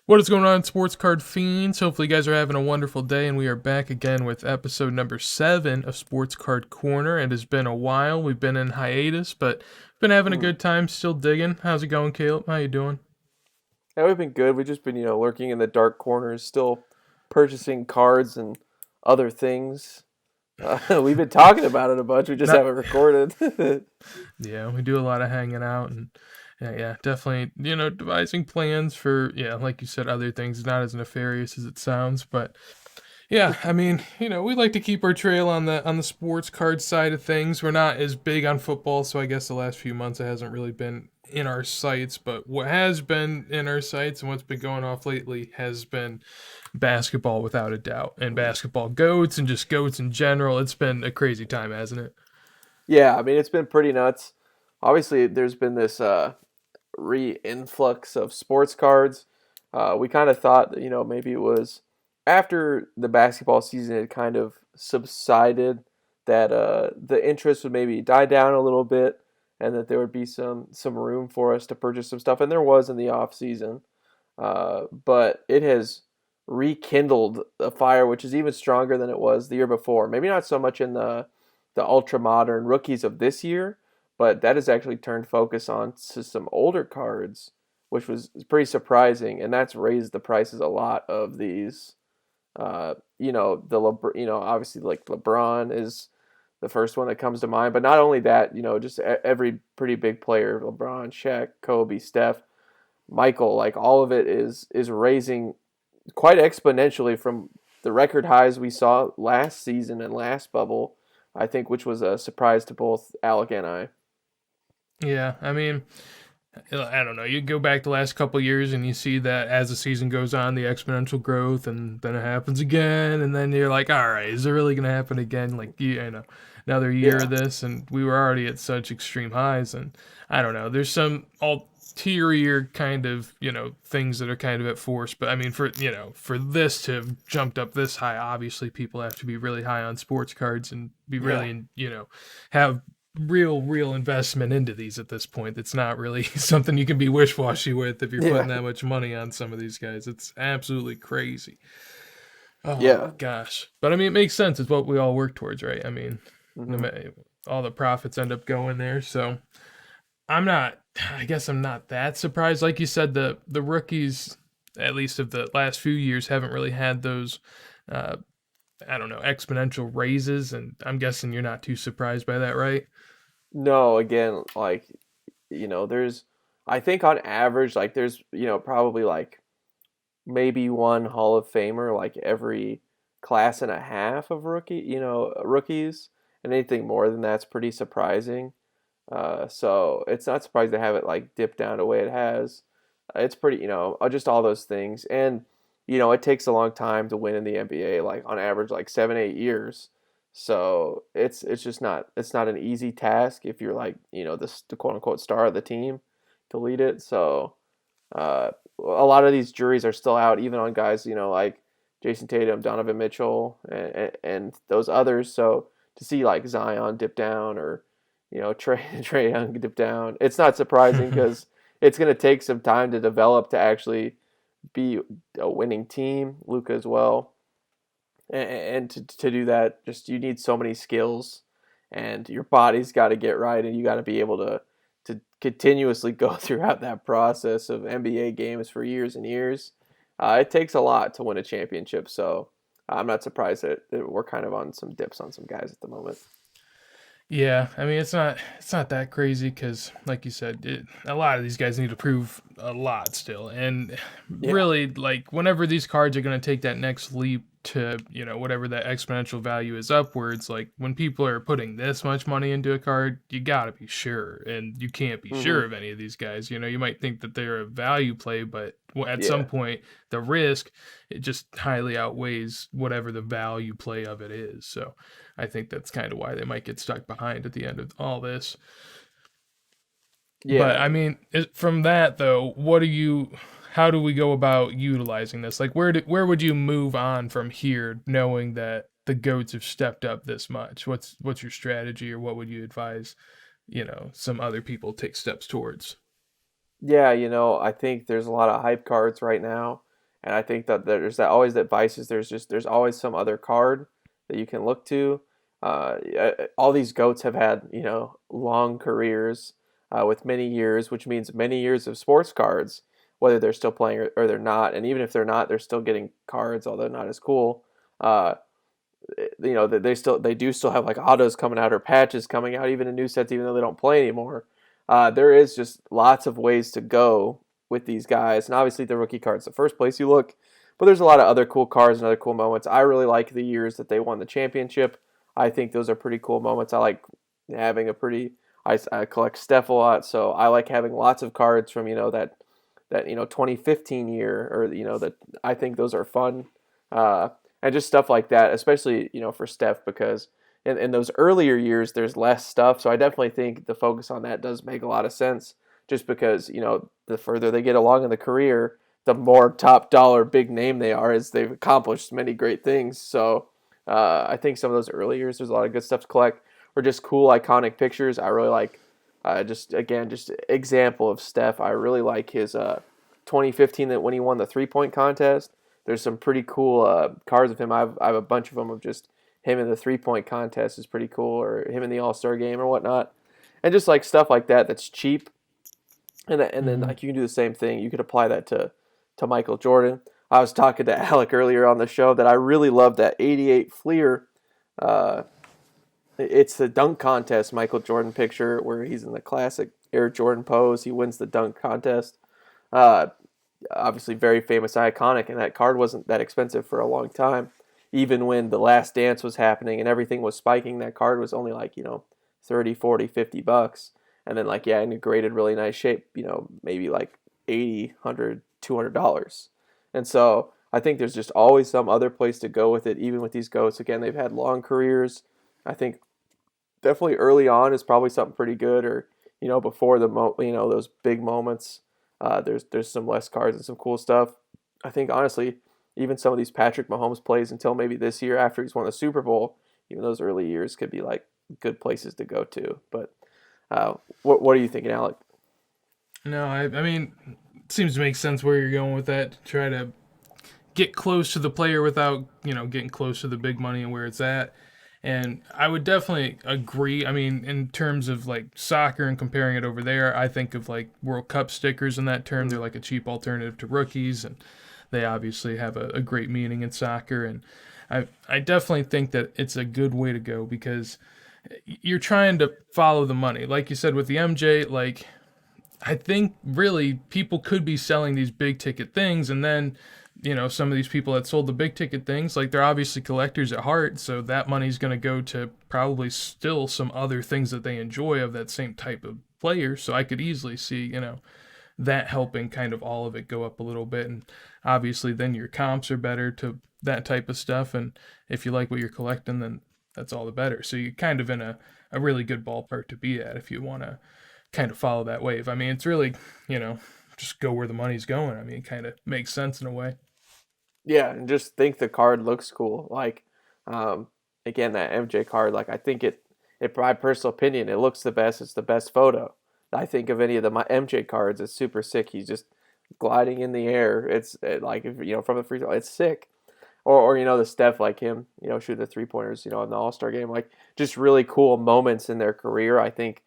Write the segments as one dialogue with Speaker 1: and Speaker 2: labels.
Speaker 1: What is going on, Sports Card Fiends? Hopefully, you guys are having a wonderful day, and we are back again with episode number 7 of Sports Card Corner. It has been a while. We've been in hiatus, but been having a
Speaker 2: Mm.
Speaker 1: good time, still digging. How's it going, Caleb? How you doing?
Speaker 2: Yeah, we've been good. We've just been, lurking in the dark corners, still purchasing cards and other things. We've been talking about it a bunch. We just
Speaker 1: Not,
Speaker 2: haven't recorded.
Speaker 1: yeah, we do a lot of hanging out, and yeah, definitely, devising plans for, like you said, other things. Not as nefarious as it sounds, but yeah, I mean, we like to keep our trail on the sports card side of things. We're not as big on football, so I guess the last few months it hasn't really been in our sights. But what has been in our sights and what's been going off lately has been basketball, without a doubt, and basketball goats and just goats in general. It's been a crazy time, hasn't it?
Speaker 2: Yeah, I mean, it's been pretty nuts. Obviously, there's been this re-influx of sports cards. We kind of thought that, maybe it was after the basketball season had kind of subsided that the interest would maybe die down a little bit and that there would be some room for us to purchase some stuff. And there was in the off season. But it has rekindled a fire which is even stronger than it was the year before. Maybe not so much in the ultra modern rookies of this year, but that has actually turned focus on to some older cards, which was pretty surprising, and that's raised the prices a lot of these. Obviously like LeBron is the first one that comes to mind, but not only that, just every pretty big player, LeBron, Shaq, Kobe, Steph, Michael, like all of it is raising quite exponentially from the record highs we saw last season and last bubble, I think, which was a surprise to both Alec and I.
Speaker 1: Yeah, I mean, I don't know. You go back the last couple years and you see that as the season goes on, the exponential growth, and then it happens again, and then you're like, all right, is it really gonna happen again? Like, another year
Speaker 2: Yeah.
Speaker 1: of this, and we were already at such extreme highs, and I don't know. There's some ulterior kind of things that are kind of at force, but I mean, for this to have jumped up this high, obviously people have to be really high on sports cards and be
Speaker 2: Yeah.
Speaker 1: really have real investment into these at this point. It's not really something you can be wish-washy with if you're
Speaker 2: Yeah.
Speaker 1: putting that much money on some of these guys. It's absolutely crazy. Oh
Speaker 2: Yeah.
Speaker 1: gosh. But I mean, it makes sense. It's what we all work towards, right? I mean, no
Speaker 2: Hmm.
Speaker 1: matter, all the profits end up going there. So I'm not, I guess I'm not that surprised. Like you said, the rookies, at least of the last few years, haven't really had those uh I don't know, exponential raises, and I'm guessing you're not too surprised by that, right?
Speaker 2: No, again, like, there's, I think on average, like, there's, probably like maybe one Hall of Famer like every class and a half of rookies, and anything more than that's pretty surprising. So it's not surprising to have it like dip down the way it has. It's pretty, just all those things, and it takes a long time to win in the NBA, like on average, like 7-8 years. So it's just not an easy task if you're like the quote unquote star of the team to lead it. So a lot of these juries are still out, even on guys like Jason Tatum, Donovan Mitchell, and those others. So to see like Zion dip down or Trey Young dip down, it's not surprising because it's going to take some time to develop to actually be a winning team. Luka as well, and to do that, just you need so many skills, and your body's got to get right, and you got to be able to continuously go throughout that process of NBA games for years and years. It takes a lot to win a championship, so I'm not surprised that we're kind of on some dips on some guys at the moment.
Speaker 1: Yeah, I mean it's not that crazy because, like you said, a lot of these guys need to prove a lot still, and
Speaker 2: Yeah.
Speaker 1: really, like whenever these cards are going to take that next leap to whatever that exponential value is upwards, like when people are putting this much money into a card, you got to be sure, and you can't be
Speaker 2: Hmm.
Speaker 1: sure of any of these guys. You might think that they're a value play, but at some
Speaker 2: Yeah.
Speaker 1: point the risk, it just highly outweighs whatever the value play of it is. So I think that's kind of why they might get stuck behind at the end of all this. But I
Speaker 2: Yeah.
Speaker 1: mean, from that though, how do we go about utilizing this? Like, where would you move on from here, knowing that the goats have stepped up this much? What's your strategy, or what would you advise? Some other people take steps towards.
Speaker 2: Yeah, I think there's a lot of hype cards right now. And I think that there's that always that vices. There's always some other card that you can look to. All these goats have had long careers with many years, which means many years of sports cards, whether they're still playing or they're not. And even if they're not, they're still getting cards, although not as cool. Uh, they do still have like autos coming out or patches coming out, even in new sets, even though they don't play anymore. There is just lots of ways to go with these guys, and obviously the rookie cards the first place you look, but there's a lot of other cool cards and other cool moments. I really like the years that they won the championship. I think those are pretty cool moments. I like having a pretty. I collect Steph a lot, so I like having lots of cards from that 2015 year, or that I think those are fun. And just stuff like that, especially for Steph, because in those earlier years there's less stuff. So I definitely think the focus on that does make a lot of sense, just because the further they get along in the career, the more top dollar big name they are, as they've accomplished many great things. So I think some of those early years there's a lot of good stuff to collect, or just cool iconic pictures. I really like just example of Steph. I really like his 2015 that when he won the 3-point contest. There's some pretty cool cards of him. I have a bunch of them of just him in the 3-point contest is pretty cool, or him in the All-Star game or whatnot, and just like stuff like that that's cheap, and then
Speaker 1: Mm-hmm.
Speaker 2: like you can do the same thing. You could apply that to Michael Jordan. I was talking to Alec earlier on the show that I really love that '88 Fleer. Uh, it's the dunk contest Michael Jordan picture where he's in the classic Air Jordan pose. He wins the dunk contest. Uh, Obviously very famous, iconic, and that card wasn't that expensive for a long time. Even when the last dance was happening and everything was spiking, that card was only like 30, 40, $50. And then like in a graded really nice shape, maybe like 80, 100, $200. And so I think there's just always some other place to go with it, even with these goats. Again, they've had long careers. I think definitely early on is probably something pretty good, or before those big moments. There's some less cards and some cool stuff. I think honestly, even some of these Patrick Mahomes plays until maybe this year after he's won the Super Bowl, even those early years could be like good places to go to. But what are you thinking, Alec?
Speaker 1: No, I mean, it seems to make sense where you're going with that. To try to get close to the player without, getting close to the big money and where it's at. And I would definitely agree. I mean, in terms of like soccer and comparing it over there, I think of like World Cup stickers in that term. They're
Speaker 2: Mm.
Speaker 1: like a cheap alternative to rookies, and they obviously have a great meaning in soccer. And I definitely think that it's a good way to go, because you're trying to follow the money. Like you said with the MJ, like I think really people could be selling these big ticket things, and then some of these people that sold the big ticket things, like they're obviously collectors at heart, so that money's going to go to probably still some other things that they enjoy of that same type of player. So I could easily see that helping kind of all of it go up a little bit, and obviously then your comps are better to that type of stuff, and if you like what you're collecting, then that's all the better. So you're kind of in a really good ballpark to be at if you want to kind of follow that wave. I mean, it's really, you know, just go where the money's going. I mean, it kind of makes sense in a way.
Speaker 2: Yeah, and just think the card looks cool. Like, um, again, that MJ card, like I think my personal opinion, it looks the best. It's the best photo. I think of any of the my MJ cards, it's super sick. He's just gliding in the air. Like if, from the free throw, it's sick. Or the Steph like him, shooting the 3 pointers, in the All Star game, like just really cool moments in their career. I think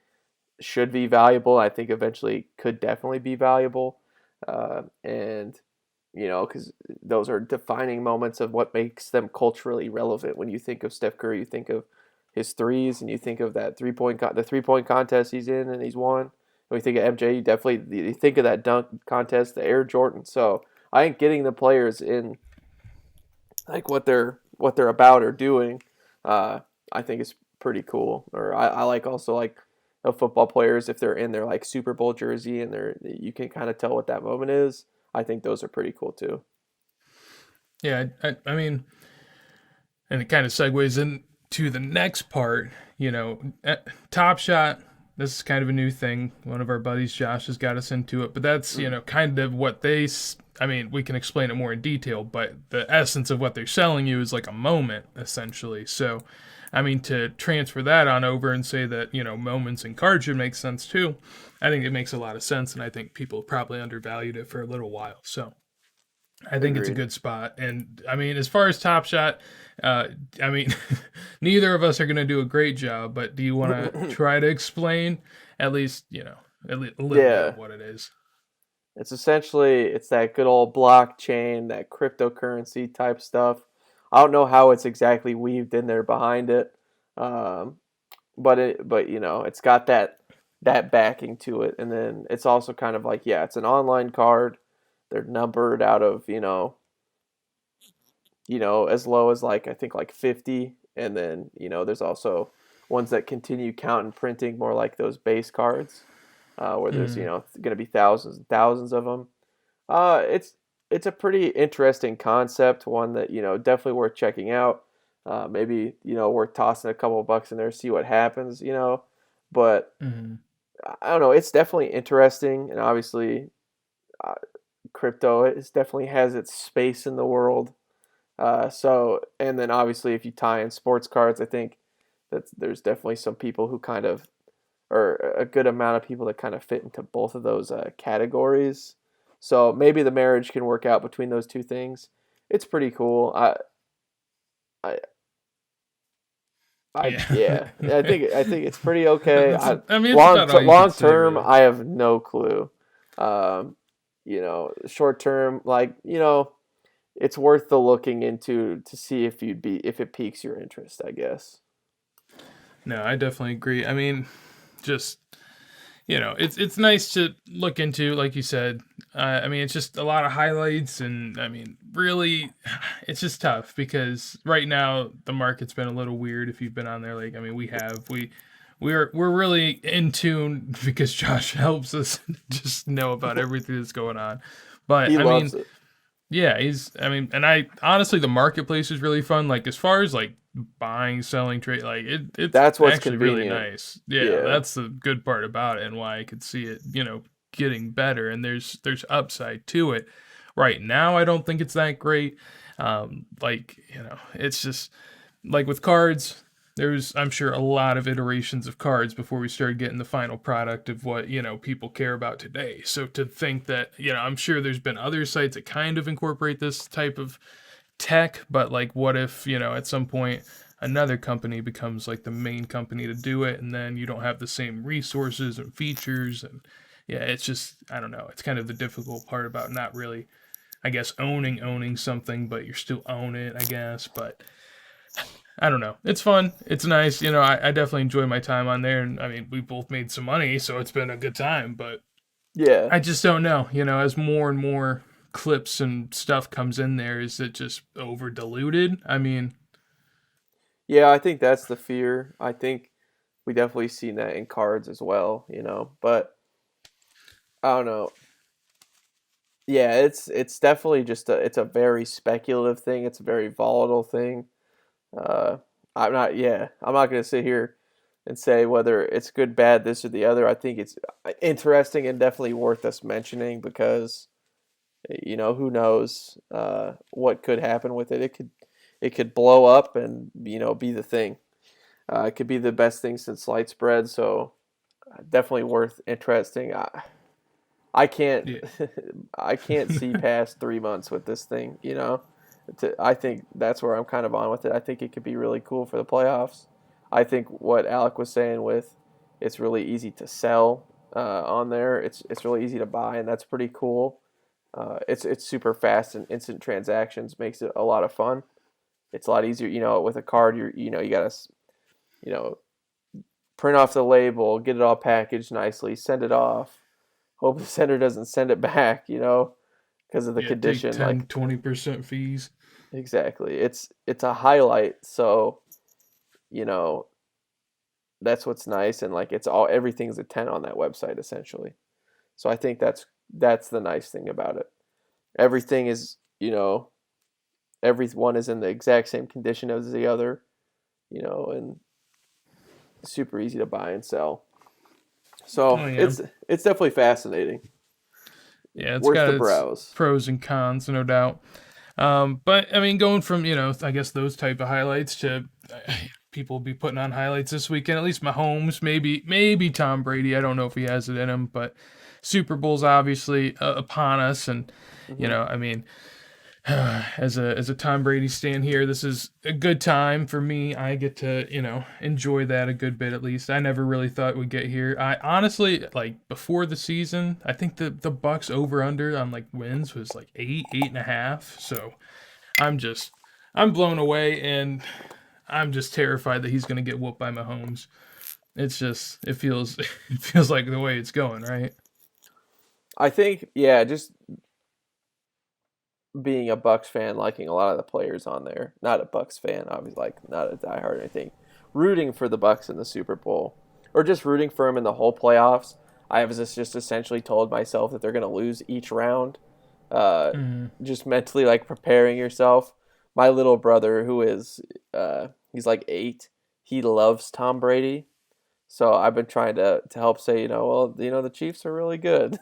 Speaker 2: should be valuable. I think eventually could definitely be valuable, and because those are defining moments of what makes them culturally relevant. When you think of Steph Curry, you think of his threes, and you think of that the 3 point contest he's in and he's won. When you think of MJ, you think of that dunk contest, the Air Jordan. So I think getting the players in like what they're about or doing, uh, I think is pretty cool. Or I like also like football players if they're in their like Super Bowl jersey and you can kind of tell what that moment is. I think those are pretty cool too.
Speaker 1: Yeah, I mean, and it kind of segues into the next part. Top Shot. This is kind of a new thing. One of our buddies, Josh, has got us into it, but that's
Speaker 2: Mm.
Speaker 1: kind of what they. I mean, we can explain it more in detail, but the essence of what they're selling you is like a moment, essentially. So, I mean, to transfer that on over and say that moments in cards should make sense too. I think it makes a lot of sense, and I think people probably undervalued it for a little while. So, I think it's a
Speaker 2: Agreed.
Speaker 1: good spot. And I mean, as far as Top Shot, uh, I mean, neither of us are going to do a great job, but do you want to try to explain at least, at least a little bit
Speaker 2: Yeah,
Speaker 1: of what it is?
Speaker 2: it's essentially it's that good old blockchain, that cryptocurrency type stuff. I don't know how it's exactly weaved in there behind it, um, but it's got that backing to it, and then it's also kind of like yeah, it's an online card. They're numbered out of as low as like I think like 50, and then there's also ones that continue count and printing more like those base cards, where there's
Speaker 1: Mm,
Speaker 2: going to be thousands and thousands of them. It's a pretty interesting concept, one that definitely worth checking out. Maybe worth tossing a couple of bucks in there, see what happens. But
Speaker 1: mm,
Speaker 2: I don't know. It's definitely interesting, and obviously, uh, crypto is definitely has its space in the world. And then obviously, if you tie in sports cards, I think that there's definitely some people who kind of, or a good amount of people that kind of fit into both of those categories. So maybe the marriage can work out between those two things. It's pretty cool. I,
Speaker 1: yeah.
Speaker 2: yeah. I think it's pretty okay.
Speaker 1: I mean, it's about all you could
Speaker 2: Long
Speaker 1: say,
Speaker 2: term,
Speaker 1: really.
Speaker 2: I have no clue. Um, Short term, like it's worth the looking into to see if it piques your interest, I guess.
Speaker 1: No, I definitely agree. I mean, just it's nice to look into, like you said. I mean, it's just a lot of highlights, and I mean, really, it's just tough because right now the market's been a little weird. If you've been on there, like I mean, we're really in tune because Josh helps us just know about everything that's going on. But
Speaker 2: He
Speaker 1: I mean,
Speaker 2: loves it.
Speaker 1: yeah, I mean, and I honestly, the marketplace is really fun. Like as far as like buying, selling, trade, like it's
Speaker 2: That's what's
Speaker 1: actually really
Speaker 2: convenient.
Speaker 1: nice. Yeah,
Speaker 2: Yeah.
Speaker 1: that's the good part about it, and why I could see it, getting better. And there's upside to it. Right now, I don't think it's that great. Like it's just like with cards. There's, I'm sure, a lot of iterations of cards before we started getting the final product of what people care about today. So to think that I'm sure there's been other sites that kind of incorporate this type of tech, but like, what if at some point another company becomes like the main company to do it, and then you don't have the same resources and features, and yeah, it's just I don't know. It's kind of the difficult part about not really, I guess, owning something, but you're still own it, I guess. But I don't know. It's fun. It's nice. I definitely enjoy my time on there. And I mean, we both made some money, so it's been a good time. But
Speaker 2: Yeah.
Speaker 1: I just don't know. As more and more clips and stuff comes in there, is it just over diluted? I mean,
Speaker 2: Yeah, I think that's the fear. I think we definitely seen that in cards as well. But I don't know. Yeah, it's definitely just it's a very speculative thing. It's a very volatile thing. Uh, I'm not gonna sit here and say whether it's good, bad, this or the other. I think it's interesting and definitely worth us mentioning because who knows what could happen with it. It could blow up and be the thing. It could be the best thing since sliced bread. So definitely worth interesting. I can't
Speaker 1: yeah,
Speaker 2: I can't see past 3 months with this thing. I think that's where I'm kind of on with it. I think it could be really cool for the playoffs. I think what Alec was saying with it's really easy to sell on there. It's really easy to buy, and that's pretty cool. It's super fast and instant transactions makes it a lot of fun. It's a lot easier, with a card. You gotta you know print off the label, get it all packaged nicely, send it off. Hope the sender doesn't send it back, because of the
Speaker 1: yeah, take
Speaker 2: condition.
Speaker 1: 10,
Speaker 2: Like
Speaker 1: 20% fees.
Speaker 2: exactly, it's a highlight. So you know that's what's nice, and like everything's a 10 on that website essentially. So I think that's the nice thing about it. Everything is everyone is in the exact same condition as the other, and super easy to buy and sell.
Speaker 1: Oh
Speaker 2: So
Speaker 1: yeah,
Speaker 2: it's definitely fascinating,
Speaker 1: yeah, it's
Speaker 2: worth
Speaker 1: got
Speaker 2: the
Speaker 1: its
Speaker 2: browse.
Speaker 1: pros and cons, no doubt. But I mean, going from I guess those type of highlights to people be putting on highlights this weekend. At least Mahomes, maybe Tom Brady. I don't know if he has it in him, but Super Bowl's obviously upon us, and
Speaker 2: Hmm.
Speaker 1: I mean, as a Tom Brady stan here, this is a good time for me. I get to enjoy that a good bit at least. I never really thought we'd get here. I honestly like before the season. I think the Bucks over under on like wins was like 8.5. So I'm blown away, and I'm just terrified that he's gonna get whooped by Mahomes. It feels it feels like the way it's going, right?
Speaker 2: I think, yeah, just being a Bucks fan, liking a lot of the players on there. Not a Bucks fan, obviously, like not a diehard or anything. Rooting for the Bucks in the Super Bowl, or just rooting for them in the whole playoffs. I have just essentially told myself that they're going to lose each round. Uh,
Speaker 1: Mm.
Speaker 2: just mentally like preparing yourself. My little brother, who is he's like 8, he loves Tom Brady. So I've been trying to help say, well, the Chiefs are really good.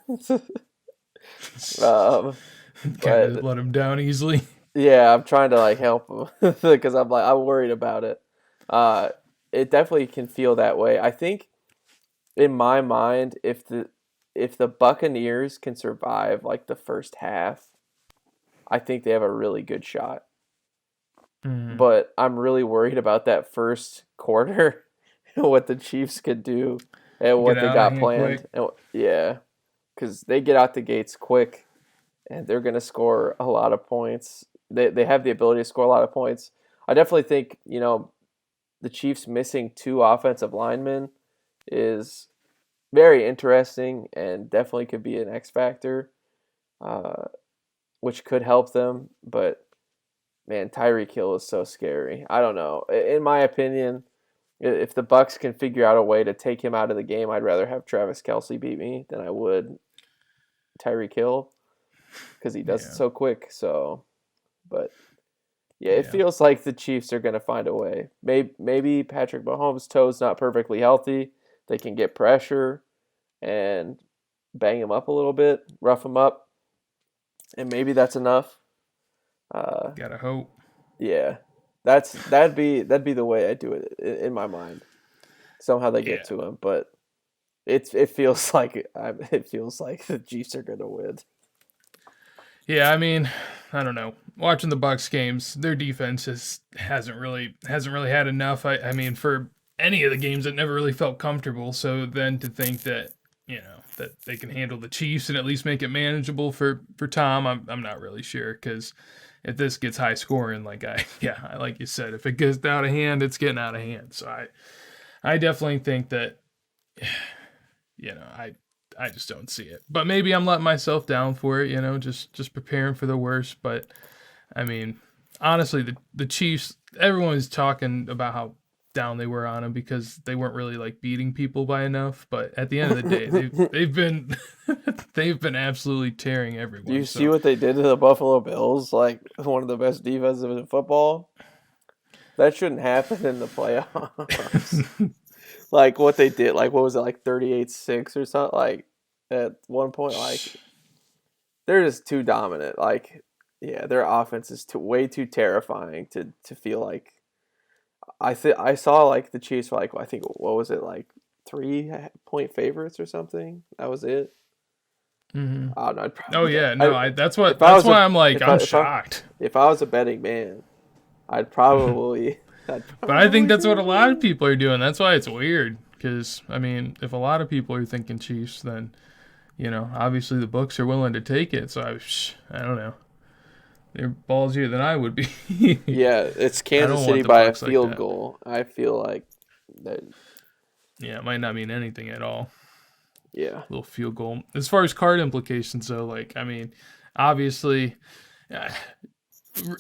Speaker 2: um,
Speaker 1: Kind of
Speaker 2: but
Speaker 1: let him down easily.
Speaker 2: yeah, I'm trying to like help him because I'm worried about it. Uh, it definitely can feel that way. I think in my mind, if the Buccaneers can survive like the first half, I think they have a really good shot.
Speaker 1: Mm.
Speaker 2: But I'm really worried about that first quarter, what the Chiefs could do and
Speaker 1: Get
Speaker 2: what they
Speaker 1: out of
Speaker 2: got
Speaker 1: hand quick.
Speaker 2: planned. And, yeah, because they get out the gates quick and they're going to score a lot of points. They have the ability to score a lot of points. I definitely think, the Chiefs missing 2 offensive linemen is very interesting and definitely could be an X factor, uh, which could help them. But man, Tyreek Hill is so scary. I don't know. In my opinion, if the Bucks can figure out a way to take him out of the game, I'd rather have Travis Kelsey beat me than I would Tyreek Hill because he does it
Speaker 1: Yeah,
Speaker 2: so quick. So, but yeah, it
Speaker 1: yeah,
Speaker 2: feels like the Chiefs are going to find a way. Maybe Patrick Mahomes' toe's not perfectly healthy. They can get pressure and bang him up a little bit, rough him up, and maybe that's enough. Uh,
Speaker 1: gotta hope.
Speaker 2: yeah, that'd be the way I do it in my mind. Somehow they get
Speaker 1: Yeah,
Speaker 2: to him, but it feels like it feels like the Chiefs are going to win.
Speaker 1: yeah. I mean, I don't know. Watching the Bucks games, their defense hasn't really had enough. I mean, for any of the games, it never really felt comfortable. So then to think that that they can handle the Chiefs and at least make it manageable for Tom, I'm not really sure because if this gets high scoring, like you said, if it gets out of hand, it's getting out of hand. So I definitely think that I just don't see it. But maybe I'm letting myself down for it, just preparing for the worst. But I mean, honestly, the Chiefs, everyone's talking about how down they were on them because they weren't really like beating people by enough. But at the end of the day, they've been they've been absolutely tearing
Speaker 2: Do
Speaker 1: everyone.
Speaker 2: you see
Speaker 1: So
Speaker 2: what they did to the Buffalo Bills? Like one of the best defenses in football. That shouldn't happen in the playoffs. Like what they did, like what was it, like 38-6 or something? Like at one point, like they're just too dominant. Like, yeah, their offense is way too terrifying to feel like. I saw like the Chiefs were like I think what was it like 3-point favorites or something. That was it.
Speaker 1: hmm
Speaker 2: I don't know.
Speaker 1: oh yeah,
Speaker 2: I
Speaker 1: no, I that's what
Speaker 2: if I
Speaker 1: that's
Speaker 2: was a
Speaker 1: why I'm like
Speaker 2: if I
Speaker 1: I'm
Speaker 2: if I
Speaker 1: shocked.
Speaker 2: if I was a betting man, I'd probably I'd
Speaker 1: But I think
Speaker 2: probably
Speaker 1: that's what
Speaker 2: take
Speaker 1: a lot of
Speaker 2: them.
Speaker 1: people are doing. That's why it's weird. Because I mean, if a lot of people are thinking Chiefs, then obviously the books are willing to take it. So I don't know. They're ballsier than I would be.
Speaker 2: Yeah, it's
Speaker 1: I
Speaker 2: Kansas
Speaker 1: don't want
Speaker 2: City
Speaker 1: the
Speaker 2: by a
Speaker 1: Bucks like
Speaker 2: field
Speaker 1: that.
Speaker 2: goal. I feel like that.
Speaker 1: Yeah, it might not mean anything at all.
Speaker 2: Yeah,
Speaker 1: Little field goal. As far as card implications, though, like I mean, obviously, uh,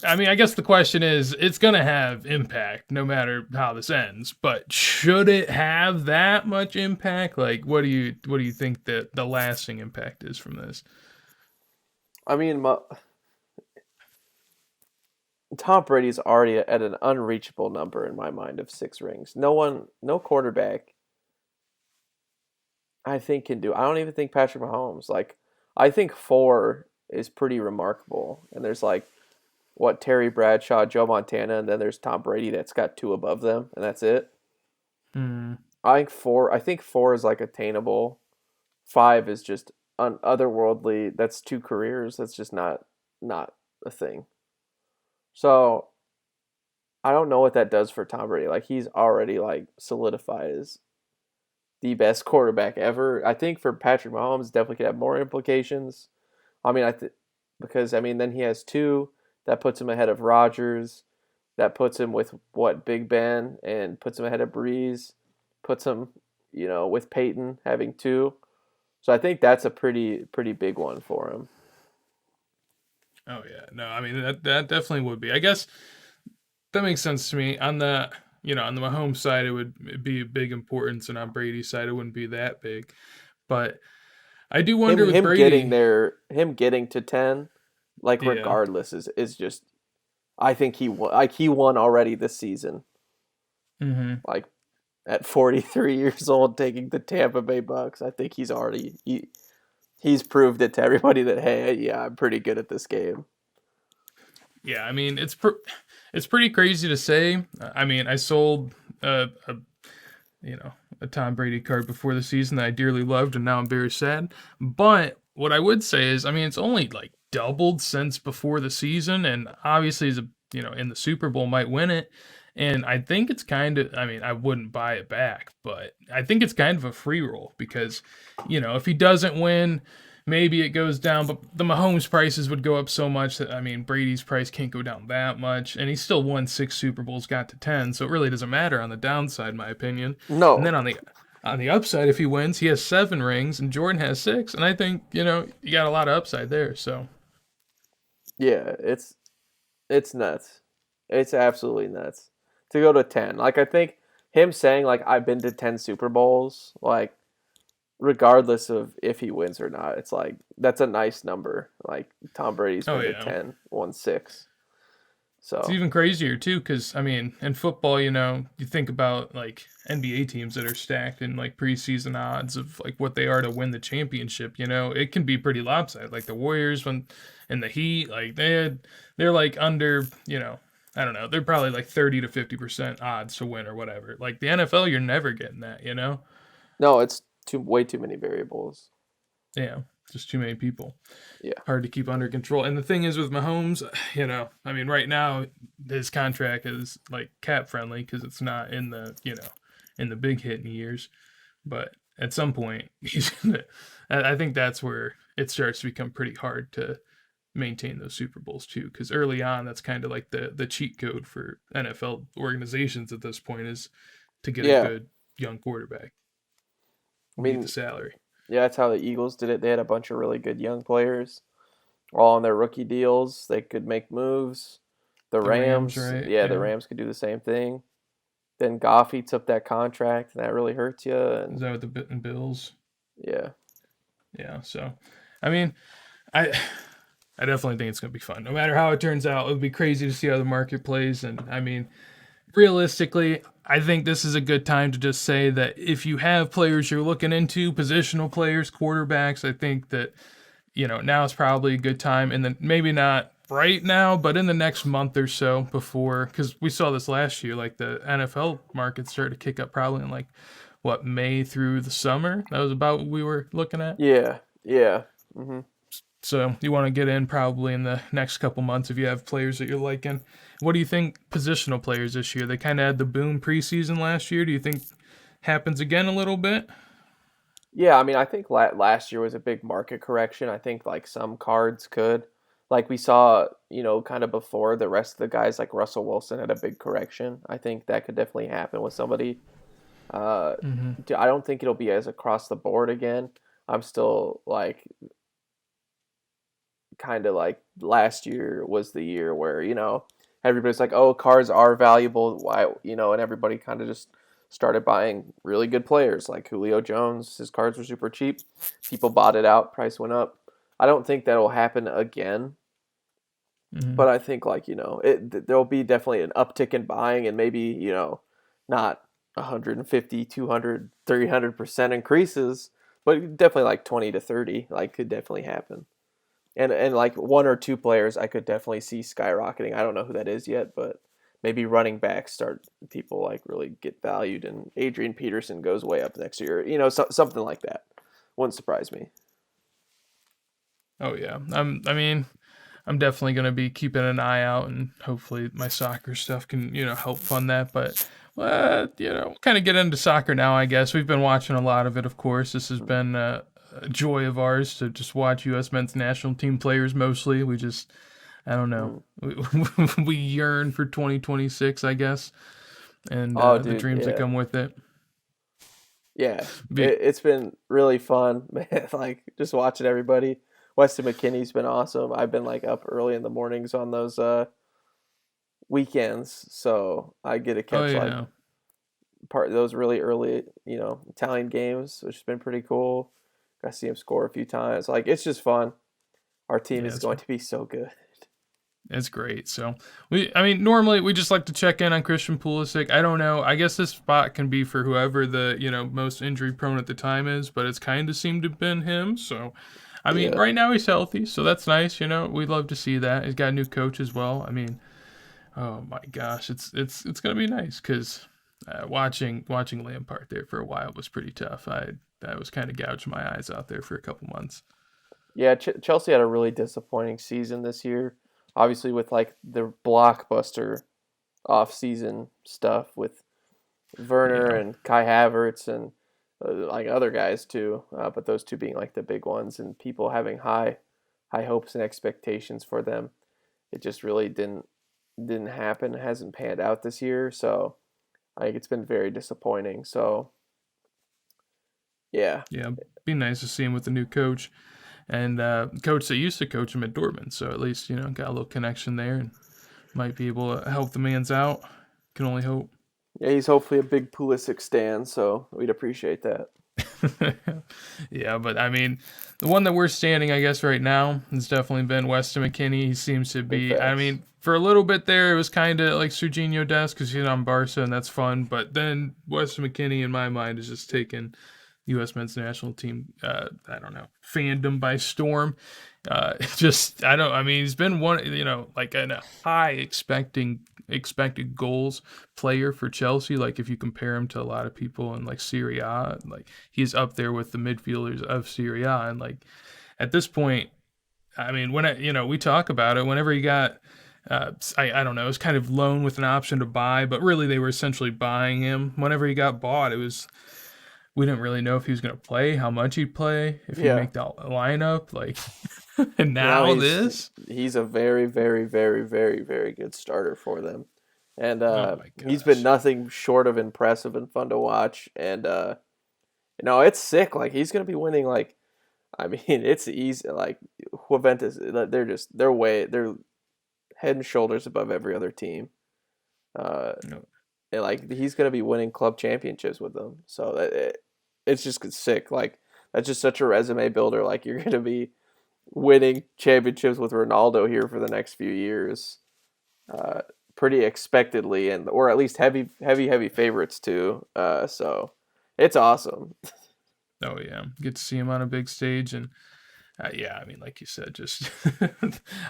Speaker 1: I mean, I guess the question is, it's gonna have impact no matter how this ends. But should it have that much impact? Like, what do you think that the lasting impact is from this?
Speaker 2: I mean, Tom Brady's already at an unreachable number in my mind of 6 rings. No quarterback, I think can do. I don't even think Patrick Mahomes. Like, I think 4 is pretty remarkable. And there's like what Terry Bradshaw, Joe Montana, and then there's Tom Brady that's got 2 above them, and that's it.
Speaker 1: Hmm.
Speaker 2: I think 4. I think 4 is like attainable. 5 is just otherworldly. That's 2 careers. That's just not a thing. So I don't know what that does for Tom Brady. Like he's already like solidified as the best quarterback ever. I think for Patrick Mahomes, definitely could have more implications. I mean, because I mean, then he has two that puts him ahead of Rodgers. That puts him with what Big Ben and puts him ahead of Breeze. Puts him, with Peyton having two. So I think that's a pretty big one for him.
Speaker 1: Oh yeah, no, I mean that definitely would be. I guess that makes sense to me. On the on the Mahomes side, it would be a big importance, and on Brady's side, it wouldn't be that big. But I do
Speaker 2: Him
Speaker 1: wonder with
Speaker 2: him getting
Speaker 1: Brady.
Speaker 2: there, him getting to 10, like
Speaker 1: Yeah.
Speaker 2: regardless is just. I think he won already this season.
Speaker 1: Hmm.
Speaker 2: Like at 43 years old, taking the Tampa Bay Bucks, I think he's proved it to everybody that hey, yeah, I'm pretty good at this game.
Speaker 1: Yeah, I mean it's pretty crazy to say. I mean, I sold a a Tom Brady card before the season that I dearly loved, and now I'm very sad. But what I would say is, I mean, it's only like doubled since before the season, and obviously, as a in the Super Bowl, might win it. And I think it's kind of, I mean, I wouldn't buy it back, but I think it's kind of a free roll because, if he doesn't win, maybe it goes down, but the Mahomes prices would go up so much that, I mean, Brady's price can't go down that much. And he still won 6 Super Bowls, got to 10, so it really doesn't matter on the downside, in my opinion. And then
Speaker 2: No,
Speaker 1: on the upside, if he wins, he has 7 rings and Jordan has 6, and I think you got a lot of upside there. So
Speaker 2: yeah, it's nuts. It's absolutely nuts to go to 10. Like I think him saying like I've been to 10 Super Bowls, like regardless of if he wins or not, it's like that's a nice number. Like Tom Brady's
Speaker 1: oh
Speaker 2: been to
Speaker 1: yeah,
Speaker 2: 10, won 6.
Speaker 1: it's
Speaker 2: So
Speaker 1: even crazier too, because I mean, in football, you think about like NBA teams that are stacked in like preseason odds of like what they are to win the championship. It can be pretty lopsided. Like the Warriors when in the Heat, like they're like under, I don't know, they're probably like 30 to 50% odds to win or whatever. Like the NFL, you're never getting that.
Speaker 2: no, it's way too many variables.
Speaker 1: Yeah, just too many people.
Speaker 2: Yeah.
Speaker 1: Hard to keep under control. And the thing is with Mahomes, I mean, right now his contract is like cap friendly because it's not in the in the big hitting years. But at some point, he's gonna. I think that's where it starts to become pretty hard to maintain those Super Bowls too. Because early on, that's kind of like the cheat code for NFL organizations at this point is to get a
Speaker 2: Yeah.
Speaker 1: good young quarterback,
Speaker 2: I
Speaker 1: beat the
Speaker 2: mean,
Speaker 1: salary.
Speaker 2: yeah, that's how the Eagles did it. They had a bunch of really good young players all on their rookie deals. They could make moves. The
Speaker 1: The Rams,
Speaker 2: Rams,
Speaker 1: right?
Speaker 2: yeah, the
Speaker 1: Yeah.
Speaker 2: Rams could do the same thing. Then Goffey took that contract, and that really hurts you.
Speaker 1: Is
Speaker 2: And
Speaker 1: that with the Bills?
Speaker 2: yeah,
Speaker 1: Yeah. So, I mean, I I definitely think it's going to be fun. No matter how it turns out, it would be crazy to see how the market plays. And I mean, realistically, I think this is a good time to just say that if you have players you're looking into, positional players, quarterbacks, I think that, now is probably a good time. And then maybe not right now, but in the next month or so before, because we saw this last year, like the NFL market started to kick up probably in like, what, May through the summer? That was about what we were looking at.
Speaker 2: yeah, yeah. hmm
Speaker 1: So you want to get in probably in the next couple months if you have players that you're liking. What do you think positional players this year? They kind of had the boom preseason last year. Do you think happens again a little bit?
Speaker 2: Yeah, I mean, I think last year was a big market correction. I think like some cards could, like we saw, kind of before the rest of the guys, like Russell Wilson had a big correction. I think that could definitely happen with somebody. Uh,
Speaker 1: Mm-hmm.
Speaker 2: I don't think it'll be as across the board again. I'm still like kind of like last year was the year where everybody's like, oh, cars are valuable. Why, and everybody kind of just started buying really good players like Julio Jones. His cards were super cheap. People bought it out. Price went up. I don't think that'll happen again,
Speaker 1: Mm-hmm.
Speaker 2: but I think like there'll be definitely an uptick in buying and maybe not 150, 200, 300% increases, but definitely like 20 to 30 like could definitely happen. And like one or two players I could definitely see skyrocketing. I don't know who that is yet, but maybe running backs start people like really get valued and Adrian Peterson goes way up next year. Something like that. Wouldn't surprise me.
Speaker 1: Oh yeah. I mean, I'm definitely going to be keeping an eye out, and hopefully my soccer stuff can, help fund that. But, kind of get into soccer now, I guess. We've been watching a lot of it, of course. This has been a joy of ours to just watch U.S. men's national team players mostly. I don't know.
Speaker 2: Mm.
Speaker 1: We yearn for 2026, I guess, and
Speaker 2: Oh,
Speaker 1: the
Speaker 2: dude,
Speaker 1: dreams that
Speaker 2: yeah,
Speaker 1: come with it.
Speaker 2: yeah.
Speaker 1: Be,
Speaker 2: It's been really fun, man. Like just watching everybody. Weston McKinney's been awesome. I've been like up early in the mornings on those weekends, so I get to
Speaker 1: oh,
Speaker 2: catch like
Speaker 1: yeah.
Speaker 2: part of those really early, Italian games, which has been pretty cool. Got to see him score a few times. Like it's just fun. Our team
Speaker 1: Yeah,
Speaker 2: is going to be so good.
Speaker 1: it's great. So I mean, normally we just like to check in on Christian Pulisic. I don't know. I guess this spot can be for whoever the most injury prone at the time is, but it's kind of seemed to have been him. So, I mean,
Speaker 2: Yeah.
Speaker 1: right now he's healthy, so that's nice. We'd love to see that. He's got a new coach as well. I mean, oh my gosh, it's gonna be nice because watching Lampard there for a while was pretty tough. I was kind of gouging my eyes out there for a couple months.
Speaker 2: Yeah, Chelsea had a really disappointing season this year. Obviously, with like the blockbuster off-season stuff with Werner
Speaker 1: Yeah,
Speaker 2: and Kai Havertz and like other guys too, but those two being like the big ones and people having high hopes and expectations for them. It just really didn't happen. It hasn't panned out this year, so I think it's been very disappointing. So yeah,
Speaker 1: yeah, be nice to see him with the new coach. And coach that used to coach him at Dortmund. So at least got a little connection there and might be able to help the man's out. Can only hope.
Speaker 2: yeah, he's hopefully a big Pulisic stan, so we'd appreciate that.
Speaker 1: Yeah, but I mean, the one that we're standing, I guess, right now has definitely been Weston McKinney. He seems to
Speaker 2: Big
Speaker 1: be. I
Speaker 2: facts.
Speaker 1: mean, for a little bit there, it was kind of like Serginho Dest because he's on Barca and that's fun. But then Weston McKinney, in my mind, is just taken U.S. men's national team, I don't know, fandom by storm. Just I don't. I mean, he's been one, like a high expected goals player for Chelsea. Like if you compare him to a lot of people in like Serie A, like he's up there with the midfielders of Serie A. And like at this point, I mean, when we talk about it, whenever he got. I don't know. It was kind of loan with an option to buy, but really they were essentially buying him. Whenever he got bought, it was we didn't really know if he was going to play, how much he'd play, if he'd
Speaker 2: Yeah.
Speaker 1: make the lineup. Like, and
Speaker 2: Now
Speaker 1: now this.
Speaker 2: he's a very, very, very, very, very good starter for them. And
Speaker 1: Oh my
Speaker 2: he's been
Speaker 1: gosh.
Speaker 2: nothing short of impressive and fun to watch. And it's sick. Like he's gonna be winning like I mean, it's easy like Juventus they're head and shoulders above every other team. Uh
Speaker 1: No,
Speaker 2: and like he's gonna be winning club championships with them. So it's just sick. Like that's just such a resume builder. Like you're gonna be winning championships with Ronaldo here for the next few years, uh, pretty expectedly, and or at least heavy favorites too. So it's awesome.
Speaker 1: oh yeah, get to see him on a big stage, and yeah, I mean, like you said, just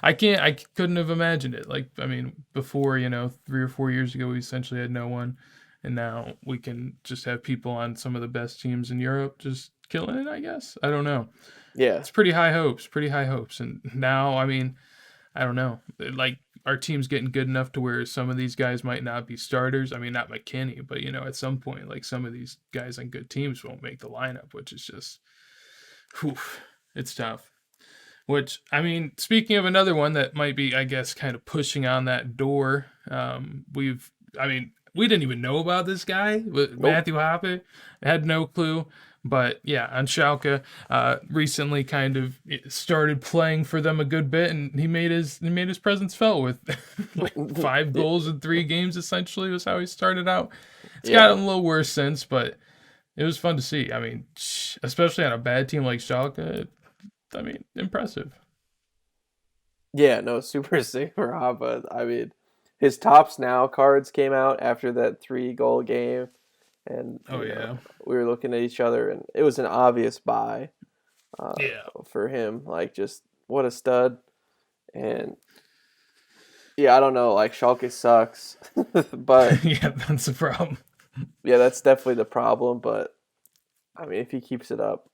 Speaker 1: I couldn't have imagined it. Like, I mean, before 3 or 4 years ago, we essentially had no one, and now we can just have people on some of the best teams in Europe just killing it. I guess I don't know.
Speaker 2: Yeah,
Speaker 1: It's pretty high hopes, pretty high hopes, and now I mean, I don't know. Like our team's getting good enough to where some of these guys might not be starters. I mean, not McKinney, but at some point, like some of these guys on good teams won't make the lineup, which is just, whew, it's tough. Which I mean, speaking of another one that might be, I guess, kind of pushing on that door. I mean, we didn't even know about this guy,
Speaker 2: nope,
Speaker 1: Matthew Hoppe. Had no clue. But yeah, on Schalke, recently kind of started playing for them a good bit, and he made his presence felt with like 5 goals in 3 games. Essentially, was how he started out. It's
Speaker 2: yeah,
Speaker 1: gotten a little worse since, but it was fun to see. I mean, especially on a bad team like Schalke. I mean, impressive.
Speaker 2: yeah. No, super sick for Hava. I mean, his tops now cards came out after that 3 goal game, and
Speaker 1: Oh yeah,
Speaker 2: we were looking at each other, and it was an obvious buy uh,
Speaker 1: yeah,
Speaker 2: for him. Like just what a stud. And yeah, I don't know. Like Schalke sucks, but
Speaker 1: yeah. That's the problem.
Speaker 2: yeah, that's definitely the problem. But I mean, if he keeps it up,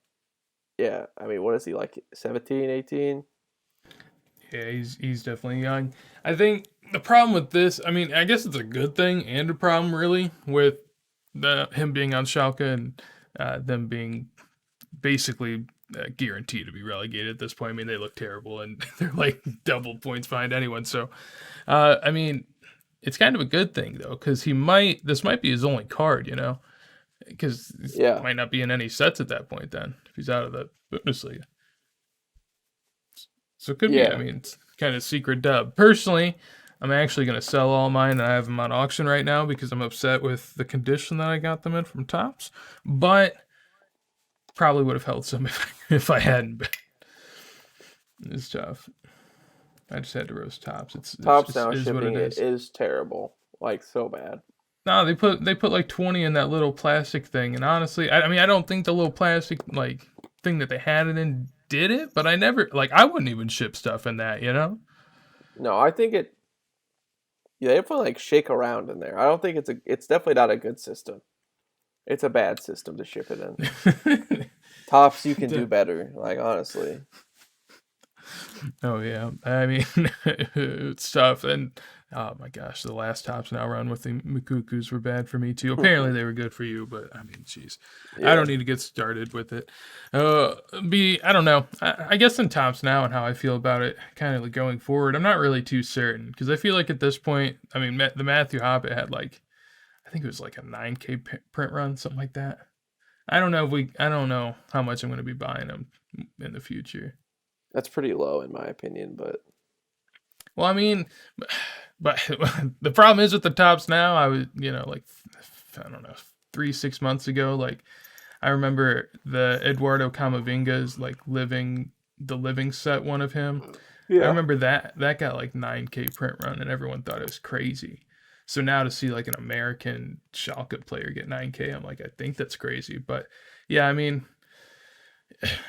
Speaker 2: yeah. I mean, what is he like? 17, 18?
Speaker 1: Yeah, he's definitely young. I think the problem with this, I mean, I guess it's a good thing and a problem really with the him being on Schalke and them being basically guaranteed to be relegated at this point. I mean, they look terrible and they're like double points behind anyone. So, I mean, it's kind of a good thing though, because this might be his only card, because he
Speaker 2: Yeah,
Speaker 1: might not be in any sets at that point then if he's out of the Bundesliga. So it could be. I
Speaker 2: yeah,
Speaker 1: mean, it's kind of secret dub. Personally, I'm actually going to sell all mine, and I have them on auction right now because I'm upset with the condition that I got them in from Tops. But probably would have held some if I hadn't been. It's tough. I just had to roast Tops. It's
Speaker 2: Tops
Speaker 1: just
Speaker 2: now
Speaker 1: is what
Speaker 2: shipping
Speaker 1: it
Speaker 2: it
Speaker 1: is.
Speaker 2: is terrible, like so bad.
Speaker 1: No, they put like 20 in that little plastic thing, and honestly, I mean I don't think the little plastic like thing that they had it in did it, but I never like I wouldn't even ship stuff in that.
Speaker 2: No, I think it. Yeah, they definitely like shake around in there. I don't think it's definitely not a good system. It's a bad system to ship it in. Tops, you can do better. Like honestly,
Speaker 1: Oh yeah, I mean it's tough, and oh my gosh, the last Tops now run with the Mikukus were bad for me too. Apparently they were good for you, but I mean, jeez, I
Speaker 2: yeah,
Speaker 1: don't need to get started with it. I don't know. I guess in Tops now and how I feel about it, kind of like going forward, I'm not really too certain because I feel like at this point, I mean, the Matthew Hoppet had like I think it was like a 9K print run, something like that. I don't know how much I'm going to be buying them in the future.
Speaker 2: that's pretty low in my opinion. But
Speaker 1: Well, I mean, but the problem is with the Tops now. I was, like I don't know, 3 6 months ago. Like I remember the Eduardo Camavinga's like living set one of him. I
Speaker 2: yeah,
Speaker 1: remember that got like 9K print run, and everyone thought it was crazy. So now to see like an American Schalke player get 9K, I'm like, I think that's crazy. But yeah, I mean,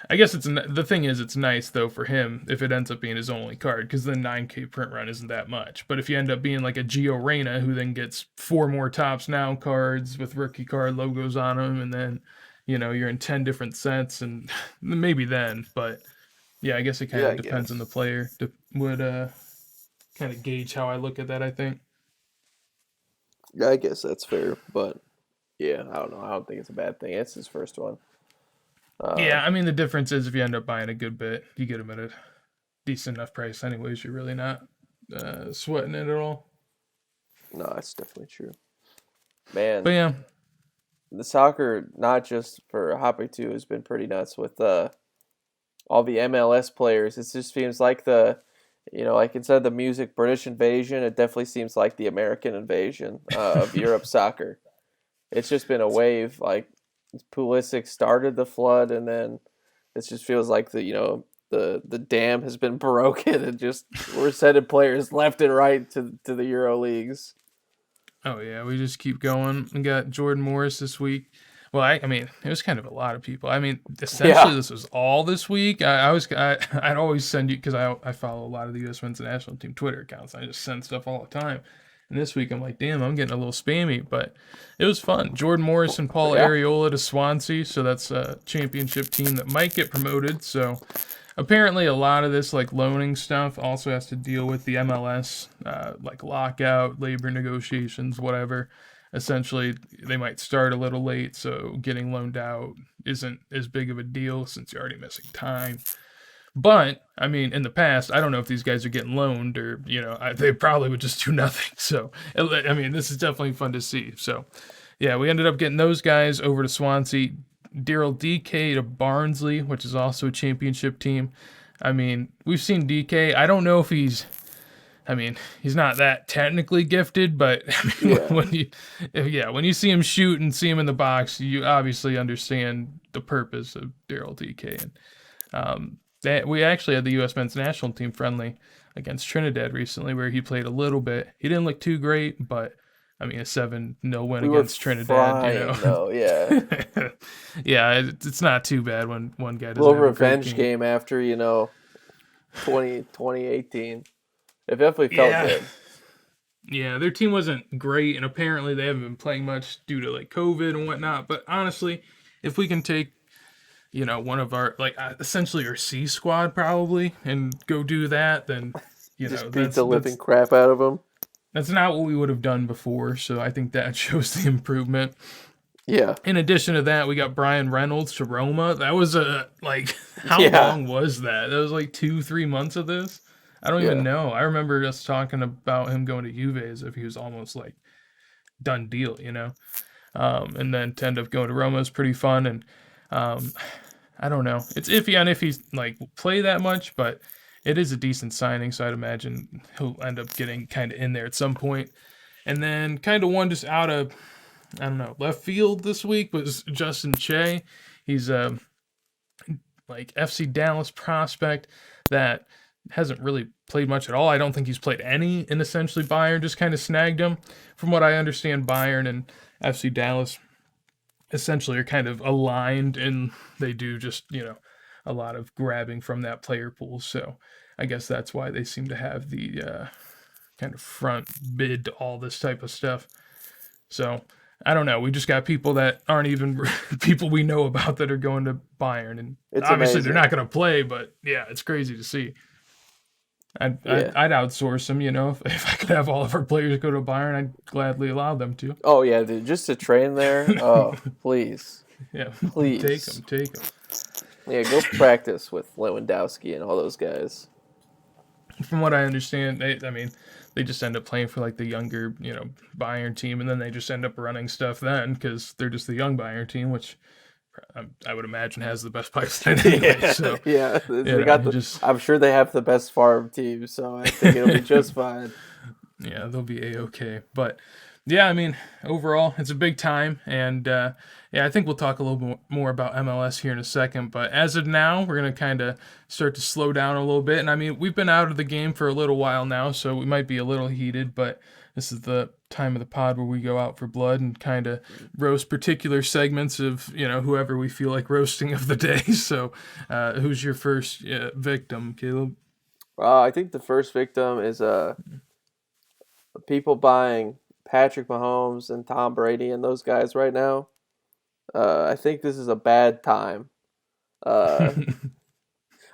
Speaker 1: I guess the thing is it's nice though for him if it ends up being his only card because the 9K print run isn't that much. But if you end up being like a Gio Reyna who then gets four more Tops Now cards with rookie card logos on them, and then you're in 10 different sets, and maybe then. But yeah, I guess it kind
Speaker 2: yeah,
Speaker 1: of
Speaker 2: I
Speaker 1: depends on the
Speaker 2: guess.
Speaker 1: player. Would kind of gauge how I look at that. I think.
Speaker 2: Yeah, I guess that's fair. But yeah, I don't know. I don't think it's a bad thing. It's his first one. Uh,
Speaker 1: Yeah, I mean the difference is if you end up buying a good bit, you get them at a decent enough price. Anyways, you're really not sweating it at all.
Speaker 2: no, that's definitely true.
Speaker 1: But
Speaker 2: Man,
Speaker 1: yeah,
Speaker 2: the soccer, not just for Hoppy 2, has been pretty nuts with all the MLS players. It just seems like like instead of the music British invasion, it definitely seems like the American invasion of Europe soccer. It's just been a wave. Like Pulisic started the flood, and then it just feels like the dam has been broken, and just we're sending players left and right to the Euro leagues.
Speaker 1: oh yeah, we just keep going. We got Jordan Morris this week. Well, I mean, it was kind of a lot of people. I mean, essentially,
Speaker 2: Yeah,
Speaker 1: this was all this week. I'd always send you because I follow a lot of the U.S. Men's National Team Twitter accounts. I just send stuff all the time. And this week, I'm like, damn, I'm getting a little spammy, but it was fun. Jordan Morris and Paul
Speaker 2: yeah.
Speaker 1: Areola to Swansea, so that's a championship team that might get promoted. So apparently, a lot of this like loaning stuff also has to deal with the MLS, like lockout, labor negotiations, whatever. Essentially, they might start a little late, so getting loaned out isn't as big of a deal since you're already missing time. But I mean, in the past, I don't know if these guys are getting loaned or they probably would just do nothing. So I mean, this is definitely fun to see. So yeah, we ended up getting those guys over to Swansea. Daryl DK to Barnsley, which is also a championship team. I mean, we've seen DK. I don't know if I mean, he's not that technically gifted, but I mean,
Speaker 2: Yeah.
Speaker 1: when you see him shoot and see him in the box, you obviously understand the purpose of Daryl DK. And we actually had the U.S. men's national team friendly against Trinidad recently, where he played a little bit. He didn't look too great, but I mean, a 7-0 win
Speaker 2: We were
Speaker 1: against Trinidad,
Speaker 2: frying though, yeah.
Speaker 1: yeah, it's not too bad when one guy doesn't
Speaker 2: Little
Speaker 1: have a great
Speaker 2: revenge
Speaker 1: game.
Speaker 2: game after, 2018. It definitely felt
Speaker 1: Yeah,
Speaker 2: good.
Speaker 1: yeah, their team wasn't great, and apparently they haven't been playing much due to like COVID and whatnot. But honestly, if we can take one of our like essentially our C squad probably and go do that, then
Speaker 2: Just beat
Speaker 1: that's
Speaker 2: the living crap out of them.
Speaker 1: that's not what we would have done before. So I think that shows the improvement.
Speaker 2: Yeah,
Speaker 1: In addition to that, we got Brian Reynolds to Roma. That was a like how
Speaker 2: yeah,
Speaker 1: long was that? That was like 2-3 months of this. I don't even
Speaker 2: yeah.
Speaker 1: know. I remember us talking about him going to Juve as if he was almost like done deal, and then to end up going to Roma is pretty fun. And um, I don't know. It's iffy on if he's like play that much, but it is a decent signing. So I'd imagine he'll end up getting kind of in there at some point. And then kind of one just out of I don't know left field this week was Justin Che. He's a like FC Dallas prospect that hasn't really played much at all. I don't think he's played any in essentially Bayern. Just kind of snagged him. From what I understand, Bayern and FC Dallas essentially are kind of aligned and they do just, a lot of grabbing from that player pool. So I guess that's why they seem to have the kind of front bid to all this type of stuff. So I don't know. We just got people that aren't even people we know about that are going to Bayern. And
Speaker 2: It's
Speaker 1: obviously they're
Speaker 2: amazing.
Speaker 1: not going to play, but yeah, it's crazy to see.
Speaker 2: Yeah.
Speaker 1: I'd outsource them, if I could have all of our players go to Bayern, I'd gladly allow them to.
Speaker 2: Oh yeah, dude. Just to train there. Oh, please,
Speaker 1: Yeah, take
Speaker 2: please.
Speaker 1: them, take them.
Speaker 2: Yeah, go practice with Lewandowski and all those guys.
Speaker 1: From what I understand, I mean, they just end up playing for like the younger, Bayern team, and then they just end up running stuff then because they're just the young Bayern team, which I would imagine has the best pipeline anyway.
Speaker 2: Yeah,
Speaker 1: So
Speaker 2: yeah. They got
Speaker 1: you
Speaker 2: the.
Speaker 1: just
Speaker 2: I'm sure they have the best farm team, so I think it'll be just fine.
Speaker 1: yeah, they'll be a okay. But yeah, I mean, overall, it's a big time, and yeah, I think we'll talk a little bit more about MLS here in a second. But as of now, we're gonna kind of start to slow down a little bit, and I mean, we've been out of the game for a little while now, so we might be a little heated, but. This is the time of the pod where we go out for blood and kind of roast particular segments of whoever we feel like roasting of the day. So, who's your first victim, Caleb?
Speaker 2: I think the first victim is people buying Patrick Mahomes and Tom Brady and those guys right now. I think this is a bad time. Uh,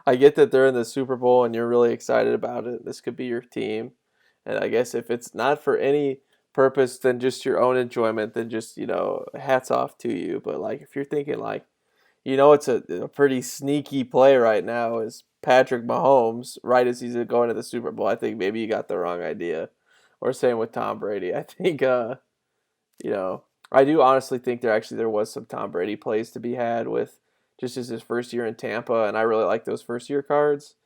Speaker 2: I get that they're in the Super Bowl and you're really excited about it. This could be your team. And I guess if it's not for any purpose than just your own enjoyment, then just, hats off to you. But like if you're thinking like, it's a pretty sneaky play right now is Patrick Mahomes right as he's going to the Super Bowl. I think maybe you got the wrong idea. Or same with Tom Brady. I think you know, I do honestly think there was some Tom Brady plays to be had with just as his first year in Tampa, and I really like those first year cards.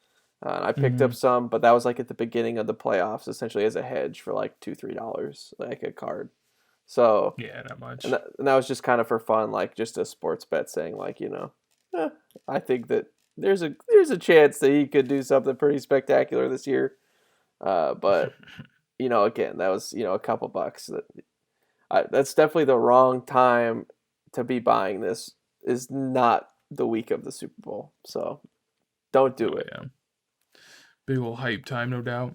Speaker 2: And I picked up
Speaker 1: Mhm.
Speaker 2: some, but that was like at the beginning of the playoffs, essentially as a hedge for like $2-3, like a card. So,
Speaker 1: Yeah, not
Speaker 2: and
Speaker 1: much.
Speaker 2: that was just kind of for fun, like just a sports bet, saying like, eh, I think that there's a chance that he could do something pretty spectacular this year. But again, that was a couple bucks. That's definitely the wrong time to be buying this. Is not the week of the Super Bowl, so don't do
Speaker 1: Oh
Speaker 2: it.
Speaker 1: yeah. Big old hype time, no doubt.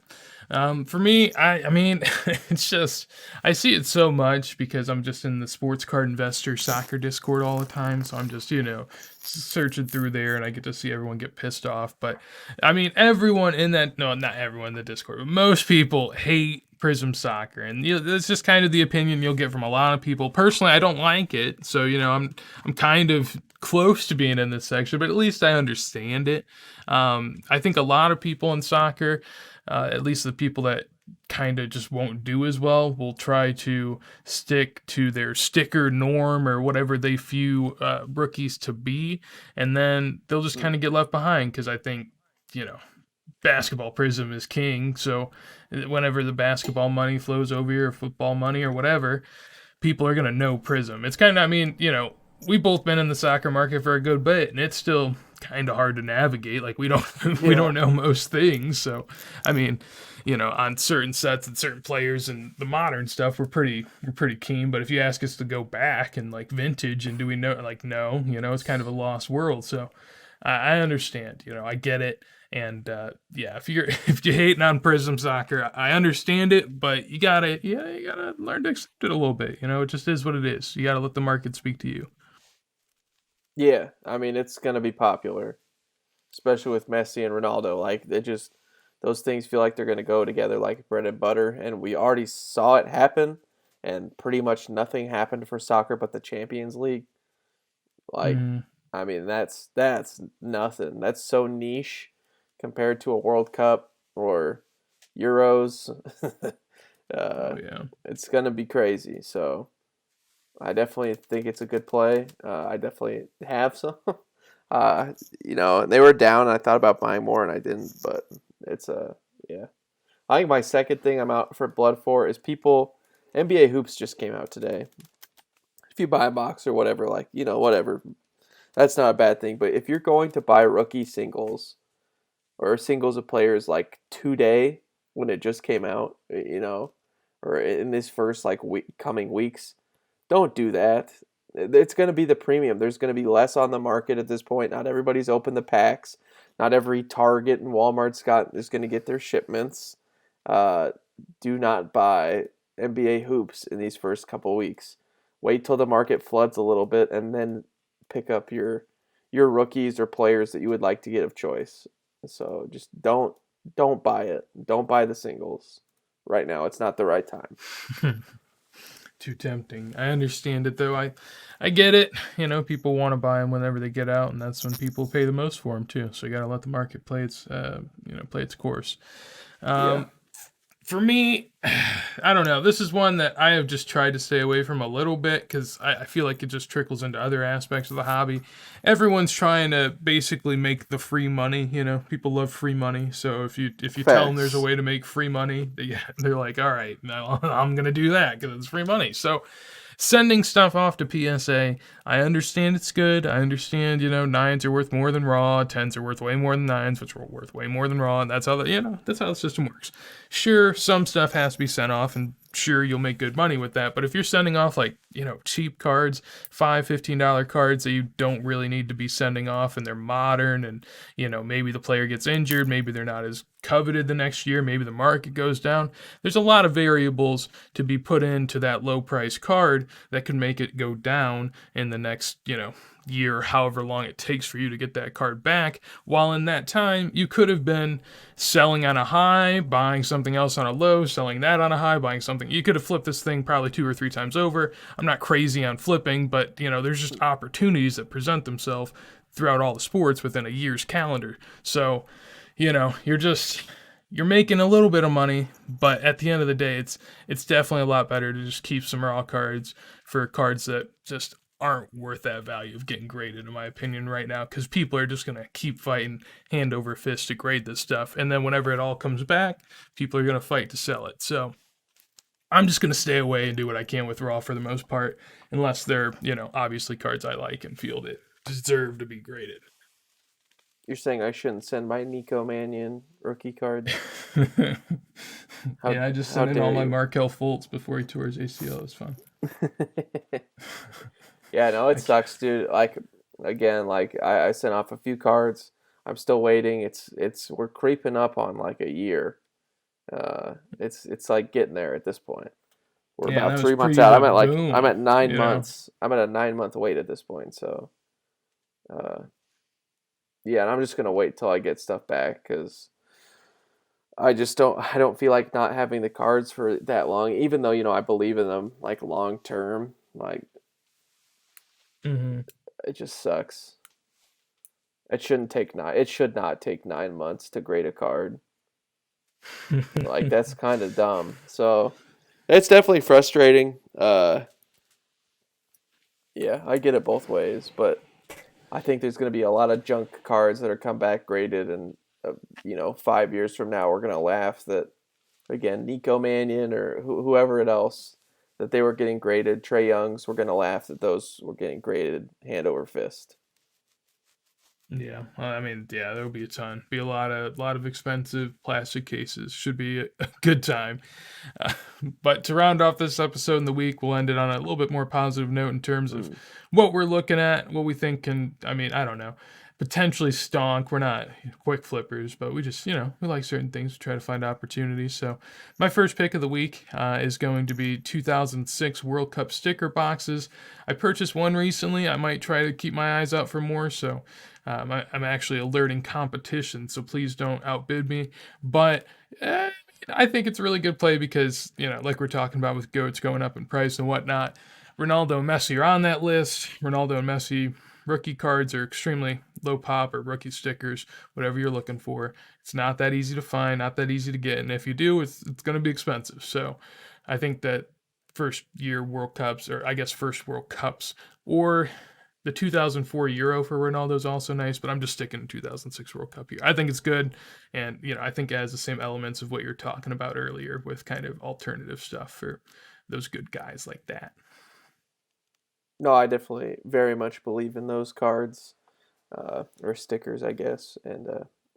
Speaker 1: For me, I mean, it's just I see it so much because I'm just in the sports card investor soccer Discord all the time, so I'm just searching through there, and I get to see everyone get pissed off. But I mean, everyone in that no, not everyone in the Discord, but most people hate Prism Soccer, and that's just kind of the opinion you'll get from a lot of people. Personally, I don't like it, so I'm kind of close to being in this section, but at least I understand it. I think a lot of people in soccer, at least the people that kind of just won't do as well, will try to stick to their sticker norm or whatever they view rookies to be, and then they'll just kind of get left behind because I think, you know, basketball prism is king. So whenever the basketball money flows over here, or football money or whatever, people are gonna know Prism. It's kind of, I mean, we've both been in the soccer market for a good bit, and it's still kind of hard to navigate. Like we don't we
Speaker 2: Yeah,
Speaker 1: don't know most things. So, I mean, on certain sets and certain players and the modern stuff, we're pretty keen. But if you ask us to go back and like vintage and do we know, like no, it's kind of a lost world. So, I understand. I get it. And yeah, if you're if you're hating on Prism Soccer, I understand it, but you gotta learn to accept it a little bit. It just is what it is. You gotta let the market speak to you.
Speaker 2: Yeah, I mean it's gonna be popular, especially with Messi and Ronaldo. Like they just those things feel like they're gonna go together like bread and butter, and we already saw it happen. And pretty much nothing happened for soccer but the Champions League. Like,
Speaker 1: Mm.
Speaker 2: I mean that's nothing. That's so niche compared to a World Cup or Euros.
Speaker 1: Oh
Speaker 2: uh,
Speaker 1: yeah.
Speaker 2: it's gonna be crazy. So I definitely think it's a good play. I definitely have some. They were down. I thought about buying more, and I didn't. But it's yeah. I think my second thing I'm out for blood for is people. NBA hoops just came out today. If you buy a box or whatever, like whatever, that's not a bad thing. But if you're going to buy rookie singles or singles of players like today when it just came out, or in this first like coming weeks, don't do that. It's going to be the premium. There's going to be less on the market at this point. Not everybody's opened the packs. Not every Target and Walmart's got is going to get their shipments. Uh, do not buy NBA hoops in these first couple weeks. Wait till the market floods a little bit and then pick up your rookies or players that you would like to get of choice. So just don't buy it. Don't buy the singles right now. It's not the right time.
Speaker 1: Too tempting. I understand it though. I get it. People want to buy them whenever they get out, and that's when people pay the most for them too. So you got to let the market play its course.
Speaker 2: Yeah.
Speaker 1: Um, for me, I don't know. This is one that I have just tried to stay away from a little bit because I feel like it just trickles into other aspects of the hobby. Everyone's trying to basically make the free money. People love free money. So if you tell them there's a
Speaker 2: Facts.
Speaker 1: way to make free money, they're like, all right, no, I'm gonna do that because it's free money. So sending stuff off to PSA. I understand it's good. I understand, nines are worth more than raw, tens are worth way more than nines, which are worth way more than raw, and that's how the system works. Sure, some stuff has to be sent off, and sure you'll make good money with that. But if you're sending off like, cheap cards, $5, $15 cards that you don't really need to be sending off and they're modern and, maybe the player gets injured, maybe they're not as coveted the next year, maybe the market goes down. There's a lot of variables to be put into that low price card that can make it go down in the next, year, however long it takes for you to get that card back. While in that time, you could have been selling on a high, buying something else on a low, selling that on a high, buying something. You could have flipped this thing probably 2 or 3 times over. I'm not crazy on flipping, but there's just opportunities that present themselves throughout all the sports within a year's calendar. So, you're making a little bit of money, but at the end of the day, it's definitely a lot better to just keep some raw cards for cards that just aren't worth that value of getting graded, in my opinion, right now, because people are just going to keep fighting hand over fist to grade this stuff. And then whenever it all comes back, people are going to fight to sell it. So I'm just going to stay away and do what I can with raw for the most part, unless they're, obviously cards I like and feel that deserve to be graded.
Speaker 2: You're saying I shouldn't send my Nico Mannion rookie cards? How
Speaker 1: Yeah, I just
Speaker 2: how
Speaker 1: sent in all
Speaker 2: dare
Speaker 1: my
Speaker 2: you?
Speaker 1: Markel Fultz before he tore his ACL. It was fun.
Speaker 2: Yeah, no, it
Speaker 1: I can't.
Speaker 2: sucks, dude. Like again, like I sent off a few cards. I'm still waiting. It's we're creeping up on like a year. It's like getting there at this point. We're
Speaker 1: Yeah, and
Speaker 2: about
Speaker 1: that was
Speaker 2: 3 months
Speaker 1: pre
Speaker 2: out.
Speaker 1: the
Speaker 2: I'm
Speaker 1: boom.
Speaker 2: at 9 months. I'm at a 9 month wait at this point. So uh, yeah, and I'm just gonna wait till I get stuff back because I don't feel like not having the cards for that long. Even though I believe in them like long term. Like
Speaker 1: Hmm.
Speaker 2: it just sucks. It should not take 9 months to grade a card. Like that's kind of dumb. So it's definitely frustrating. Yeah, I get it both ways, but I think there's going to be a lot of junk cards that are come back graded, and 5 years from now we're gonna laugh that again Nico Mannion or whoever it else that they were getting graded. Trey Youngs, we're gonna laugh that those were getting graded hand over fist.
Speaker 1: Yeah, well, I mean, yeah, there'll be a ton. Be a lot of expensive plastic cases. Should be a good time. Uh, but to round off this episode in the week, we'll end it on a little bit more positive note in terms of
Speaker 2: Mm.
Speaker 1: what we're looking at, what we think, and I mean, I don't know. potentially stonk. We're not quick flippers, but we just, we like certain things. We try to find opportunities. So, my first pick of the week is going to be 2006 World Cup sticker boxes. I purchased one recently. I might try to keep my eyes out for more. So, I'm actually alerting competition. So, please don't outbid me. But, I think it's a really good play because, like we're talking about with GOATs going up in price and whatnot, Ronaldo and Messi are on that list. Ronaldo and Messi rookie cards are extremely low pop, or rookie stickers, whatever you're looking for. It's not that easy to find, not that easy to get. And if you do, it's going to be expensive. So I think that first year World Cups, or I guess first World Cups, or the 2004 Euro for Ronaldo is also nice, but I'm just sticking to 2006 World Cup here. I think it's good, and I think it has the same elements of what you're talking about earlier with kind of alternative stuff for those good guys like that.
Speaker 2: No, I definitely very much believe in those cards, or stickers, I guess. And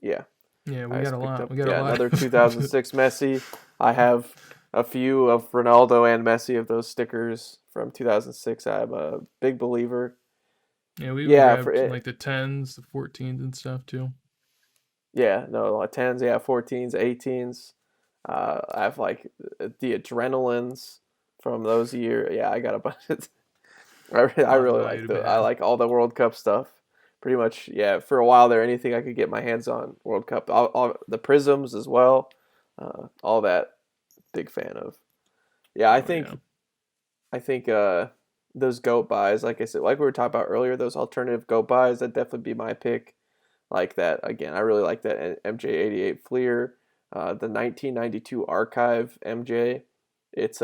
Speaker 2: yeah,
Speaker 1: Yeah, we
Speaker 2: I
Speaker 1: got a
Speaker 2: just picked
Speaker 1: lot.
Speaker 2: up
Speaker 1: We got a
Speaker 2: yeah
Speaker 1: lot
Speaker 2: another
Speaker 1: of
Speaker 2: 2006 Messi. I have a few of Ronaldo and Messi of those stickers from 2006. I'm a big believer.
Speaker 1: Yeah, we even
Speaker 2: Yeah, for
Speaker 1: grabbed
Speaker 2: it.
Speaker 1: like the 10s, the 14s, and stuff too.
Speaker 2: Yeah, no, like tens. Yeah, 14s, 18s. I have like the adrenalines from those years. Yeah, I got a bunch. I
Speaker 1: A lot of
Speaker 2: really
Speaker 1: value
Speaker 2: like
Speaker 1: to be
Speaker 2: I
Speaker 1: had.
Speaker 2: like all the World Cup stuff. Pretty much, yeah. For a while there, anything I could get my hands on World Cup, all the prisms as well, all that. Big fan of. Yeah,
Speaker 1: Oh yeah,
Speaker 2: I think those goat buys, like I said, like we were talking about earlier, those alternative goat buys, that definitely be my pick. Like that again, I really like that MJ88 Fleer, the 1992 Archive MJ. It's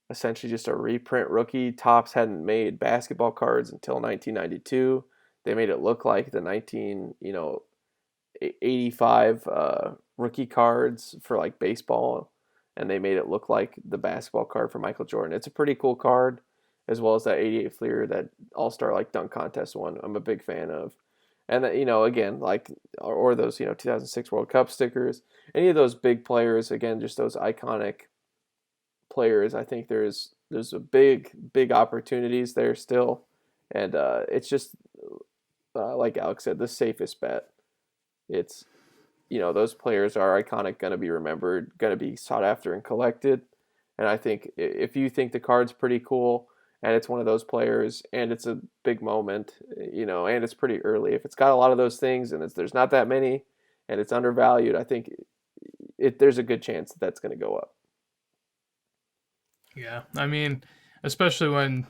Speaker 2: essentially just a reprint rookie. Topps hadn't made basketball cards until 1992. They made it look like the 85 rookie cards for like baseball, and they made it look like the basketball card for Michael Jordan. It's a pretty cool card, as well as that 88 Fleer, that All Star like dunk contest one. I'm a big fan of, and that, again, like, or those 2006 World Cup stickers. Any of those big players, again, just those iconic players. I think there's a big opportunities there still, and it's just like Alex said, the safest bet. It's those players are iconic, going to be remembered, going to be sought after and collected. And I think if you think the card's pretty cool and it's one of those players and it's a big moment, and it's pretty early, if it's got a lot of those things and there's not that many and it's undervalued, I think there's a good chance that that's going to go up.
Speaker 1: yeah. I mean, especially when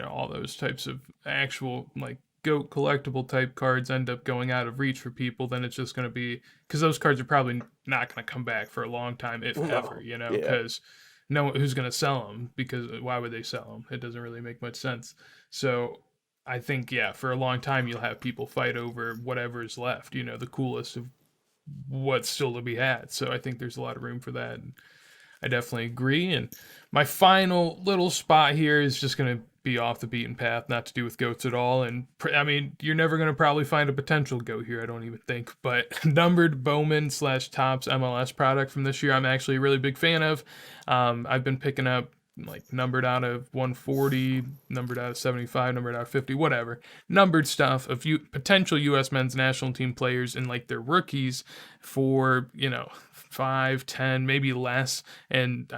Speaker 1: all those types of actual like goat collectible type cards end up going out of reach for people, then it's just going to be because those cards are probably not going to come back for a long time, if ever,
Speaker 2: No, yeah,
Speaker 1: because no one who's going to sell them, because why would they sell them? It doesn't really make much sense. So I think, yeah, for a long time you'll have people fight over whatever's left, the coolest of what's still to be had. So I think there's a lot of room for that. And I definitely agree. And my final little spot here is just going to be off the beaten path, not to do with goats at all. And I mean, you're never going to probably find a potential goat here, I don't even think. But numbered Bowman slash Topps MLS product from this year, I'm actually a really big fan of. I've been picking up like numbered out of 140, numbered out of 75, numbered out of 50, whatever. Numbered stuff of potential U.S. men's national team players and like their rookies for, 5, 10, maybe less. And,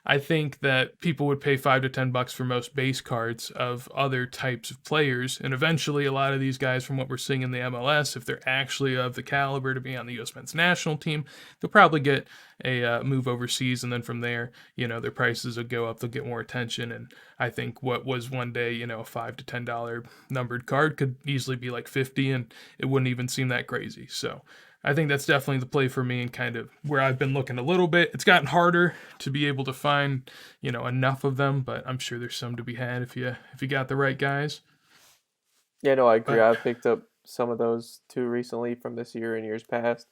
Speaker 1: I think that people would pay $5 to $10 for most base cards of other types of players. And eventually, a lot of these guys, from what we're seeing in the MLS, if they're actually of the caliber to be on the U.S. men's national team, they'll probably get a move overseas. And then from there, their prices will go up, they'll get more attention. And I think what was one day, a $5 to $10 numbered card could easily be like 50, and it wouldn't even seem that crazy. So I think that's definitely the play for me, and kind of where I've been looking a little bit. It's gotten harder to be able to find, enough of them, but I'm sure there's some to be had if you got the right guys.
Speaker 2: yeah. No, I agree.
Speaker 1: But
Speaker 2: I've picked up some of those too recently from this year and years past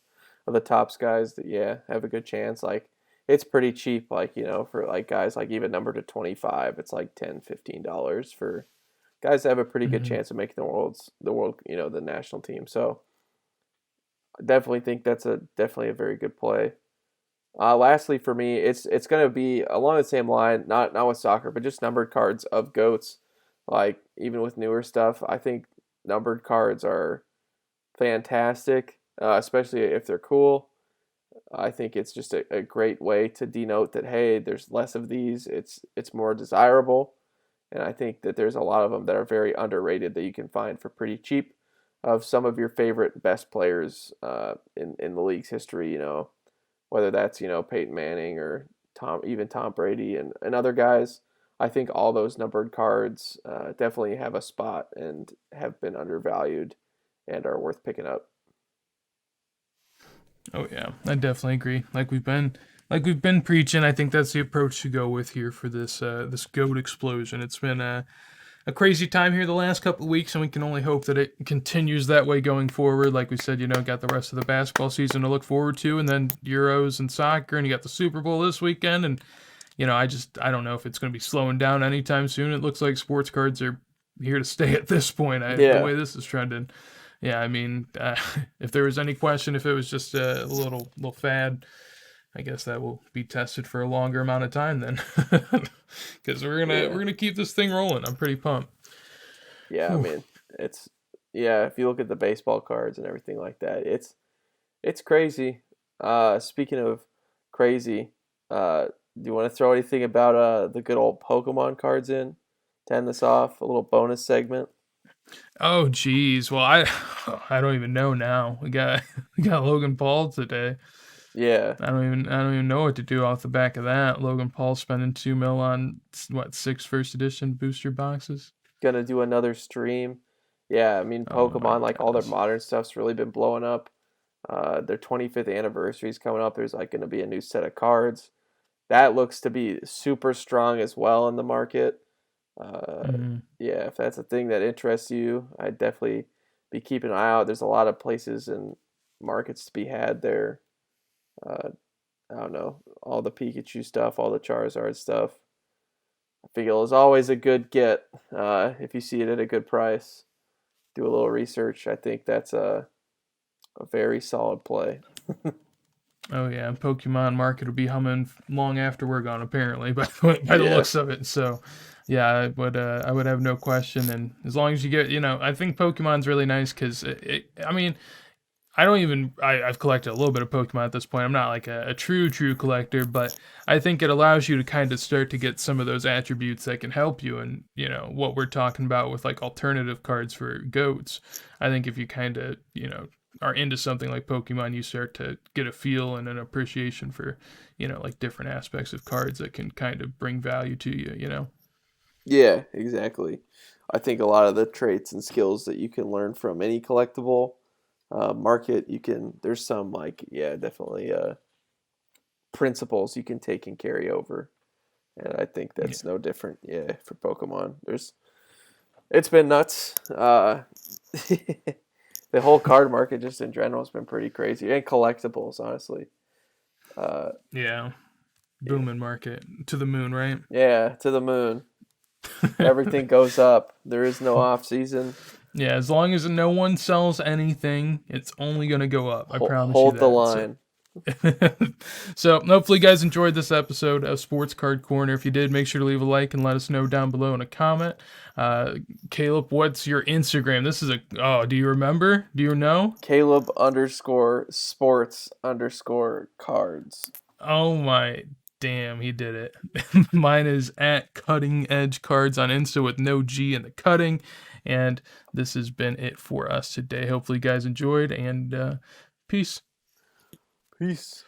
Speaker 2: of the tops guys that, yeah, have a good chance. Like, it's pretty cheap. Like, for like guys like even number to 25, it's like $10, $15 for guys that have a pretty good
Speaker 1: mhm.
Speaker 2: chance of making the national team. So I definitely think that's definitely a very good play. Lastly, for me, it's gonna be along the same line, not with soccer, but just numbered cards of goats. Like, even with newer stuff, I think numbered cards are fantastic, especially if they're cool. I think it's just a great way to denote that, hey, there's less of these. It's more desirable, and I think that there's a lot of them that are very underrated that you can find for pretty cheap of some of your favorite best players in the league's history. Whether that's Peyton Manning or Tom Brady and other guys. I think all those numbered cards definitely have a spot and have been undervalued and are worth picking up.
Speaker 1: Oh yeah, I definitely agree. Like we've been preaching. I think that's the approach to go with here for this goat explosion. It's been a crazy time here the last couple of weeks, and we can only hope that it continues that way going forward. Like we said, got the rest of the basketball season to look forward to, and then Euros and soccer, and you got the Super Bowl this weekend, and I don't know if it's going to be slowing down anytime soon. It looks like sports cards are here to stay at this point. The
Speaker 2: Yeah,
Speaker 1: way this is trending, yeah. I mean, if there was any question if it was just a little fad, I guess that will be tested for a longer amount of time then, because we're
Speaker 2: yeah,
Speaker 1: gonna keep this thing rolling. I'm pretty pumped.
Speaker 2: yeah. I
Speaker 1: Whew.
Speaker 2: mean, it's yeah. If you look at the baseball cards and everything like that, it's crazy. Speaking of crazy, do you want to throw anything about the good old Pokemon cards in to end this off? A little bonus segment.
Speaker 1: Oh geez, well I don't even know now. We got Logan Paul today.
Speaker 2: Yeah,
Speaker 1: I don't even know what to do off the back of that. Logan Paul spending 2 mil on what, six first edition booster boxes.
Speaker 2: gonna do another stream. Yeah, I mean
Speaker 1: Oh my
Speaker 2: Pokemon, like all their
Speaker 1: gosh.
Speaker 2: modern stuff's really been blowing up. Their 25th anniversary is coming up. There's like gonna be a new set of cards that looks to be super strong as well in the market. Uh,
Speaker 1: Mm,
Speaker 2: yeah, if that's a thing that interests you, I'd definitely be keeping an eye out. There's a lot of places and markets to be had there. Uh, I don't know, all the Pikachu stuff, all the Charizard stuff. I feel is always a good get if you see it at a good price. Do a little research. I think that's a very solid play.
Speaker 1: oh yeah, Pokemon market will be humming long after we're gone. Apparently, by the
Speaker 2: Yeah,
Speaker 1: looks of it. So, yeah, I would have no question. And as long as you get, I think Pokemon's really nice because I mean, I've collected a little bit of Pokemon at this point. I'm not like a true collector, but I think it allows you to kind of start to get some of those attributes that can help you. And what we're talking about with like alternative cards for goats. I think if you kind of are into something like Pokemon, you start to get a feel and an appreciation for like different aspects of cards that can kind of bring value to you.
Speaker 2: yeah, exactly. I think a lot of the traits and skills that you can learn from any collectible market, there's some like, yeah, definitely principles you can take and carry over. And I think
Speaker 1: Yeah.
Speaker 2: that's no different, yeah, for Pokemon. It's been nuts. The whole card market just in general has been pretty crazy. And collectibles, honestly. Uh,
Speaker 1: Yeah.
Speaker 2: yeah,
Speaker 1: Booming market to the moon, right?
Speaker 2: yeah, to the moon. Everything goes up. There is no off season.
Speaker 1: Yeah, as long as no one sells anything, it's only going to go up. I promise you
Speaker 2: Hold the
Speaker 1: that. So,
Speaker 2: line.
Speaker 1: so hopefully you guys enjoyed this episode of Sports Card Corner. If you did, make sure to leave a like and let us know down below in a comment. Caleb, what's your Instagram? Do you remember? Do you know?
Speaker 2: Caleb underscore sports underscore cards.
Speaker 1: Oh my damn, he did it. Mine is at Cutting Edge Cards on Insta with no G in the cutting. And this has been it for us today. Hopefully you guys enjoyed, and peace.
Speaker 2: Peace.